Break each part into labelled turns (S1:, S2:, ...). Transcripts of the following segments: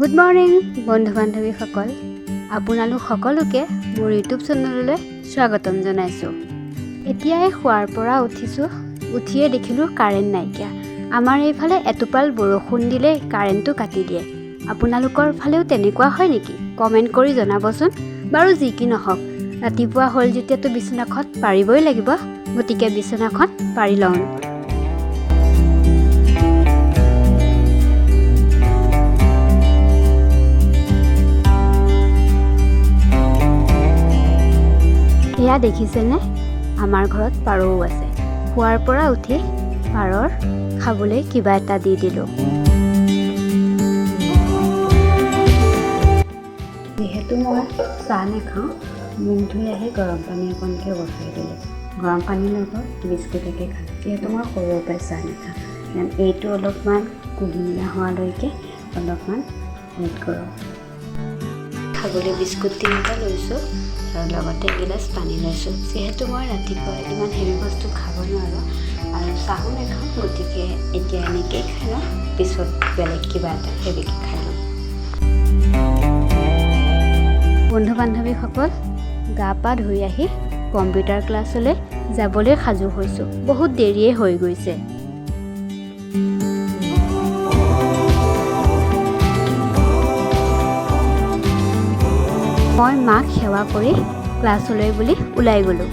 S1: Good morning বন্ধু বান্ধৱীসকল, আপোনালোক সকলোকে মোৰ ইউটিউব চেনেললৈ স্বাগতম জনাইছোঁ। এতিয়াই শোৱাৰ পৰা উঠিছোঁ, উঠিয়ে দেখিলোঁ কাৰেণ্ট নাইকিয়া। আমাৰ এইফালে এটোপাল বৰষুণ দিলেই কাৰেণ্টটো কাটি দিয়ে। আপোনালোকৰ ফালেও তেনেকুৱা হয় নেকি? কমেণ্ট কৰি জনাবচোন। বাৰু যি কি নহওক, ৰাতিপুৱা হ'ল যেতিয়াতো বিচনাখন পাৰিবই লাগিব, গতিকে বিচনাখন পাৰি লওঁ। এয়া দেখিছেনে, আমাৰ ঘৰত পাৰও আছে। শোৱাৰ পৰা উঠি পাৰৰ খাবলৈ কিবা এটা দি দিলোঁ। যিহেতু মই চাহ নাখাওঁ, মুখ ধুই আহি গৰম পানী অকণকৈ বহাই দিলোঁ। গৰম পানীৰ লগত বিস্কুটকে খাওঁ, যিহেতু মই সৰুৰে পৰাই চাহ নাখাওঁ। এইটো অলপমান কুহুমীয়া হোৱালৈকে অলপমান ৱেইট কৰোঁ। খাবলৈ বিস্কুট তিনিটা লৈছোঁ আৰু লগতে এগিলাচ পানী লৈছোঁ। যিহেতু মই ৰাতিপুৱা ইমান হেভি বস্তু খাব নোৱাৰোঁ আৰু চাহো নাখাওঁ, গতিকে এতিয়া এনেকৈয়ে খাই লওঁ, পিছত বেলেগ কিবা এটা হেভিকৈ খাই লওঁ। বন্ধু বান্ধৱীসকল, গা পা ধুই আহি কম্পিউটাৰ ক্লাছলৈ যাবলৈ সাজু হৈছোঁ। বহুত দেৰিয়ে হৈ গৈছে। মই মাক সেৱা কৰি ক্লাছলৈ বুলি ওলাই গ'লোঁ।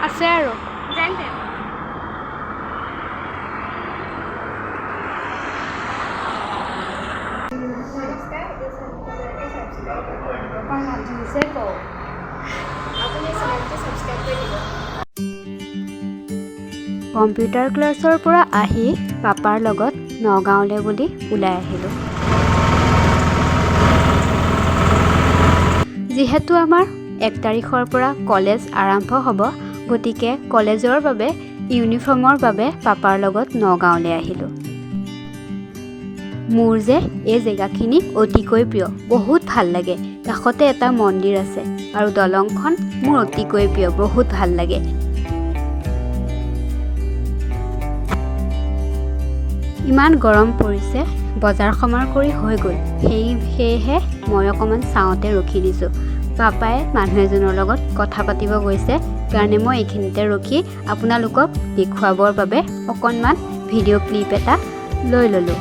S1: আছে আৰু কম্পিউটাৰ ক্লাছৰ পৰা আহি পাপাৰ লগত নগাঁৱলৈ বুলি ওলাই আহিলোঁ। যিহেতু আমাৰ 1 তাৰিখৰ পৰা কলেজ আৰম্ভ হ'ব, গতিকে কলেজৰ বাবে ইউনিফৰ্মৰ বাবে পাপাৰ লগত নগাঁৱলৈ আহিলোঁ। মোৰ যে এই জেগাখিনি অতিকৈ প্ৰিয়, বহুত ভাল লাগে। কাষতে এটা মন্দিৰ আছে আৰু দলংখন মোৰ অতিকৈ প্ৰিয়, বহুত ভাল লাগে। ইমান গৰম পৰিছে, বজাৰ সমাৰ কৰি হৈ গ'ল। সেয়েহে মই অকণমান চাওঁতে ৰখি দিছোঁ। পাপাই মানুহ এজনৰ লগত কথা পাতিব গৈছে কাৰণে মই এইখিনিতে ৰখি আপোনালোকক দেখুৱাবৰ বাবে অকণমান ভিডিঅ' ক্লিপ এটা লৈ ল'লোঁ।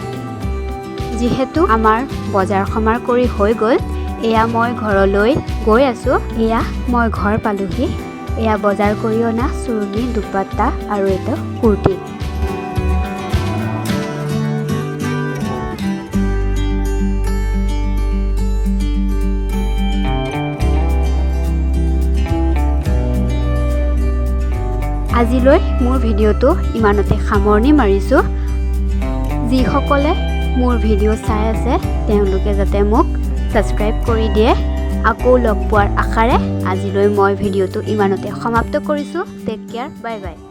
S1: যিহেতু আমাৰ বজাৰ সমাৰ কৰি হৈ গ'ল, এয়া মই ঘৰলৈ গৈ আছোঁ। এয়া মই ঘৰ পালোহি। এয়া বজাৰ কৰি অনা চুৰ্ণি, দুপাট্টা আৰু এইটো কুৰ্তি। আজিলৈ মোৰ ভিডিঅ'টো ইমানতে সামৰণি মাৰিছোঁ। যিসকলে মোৰ ভিডিঅ' চাই আছে তেওঁলোকে যাতে মোক ছাবস্ক্ৰাইব কৰি দিয়ে। আকৌ লগ পোৱাৰ আশাৰে আজিলৈ মই ভিডিঅ'টো ইমানতে সমাপ্ত কৰিছোঁ। টেক কেয়াৰ, বাই বাই।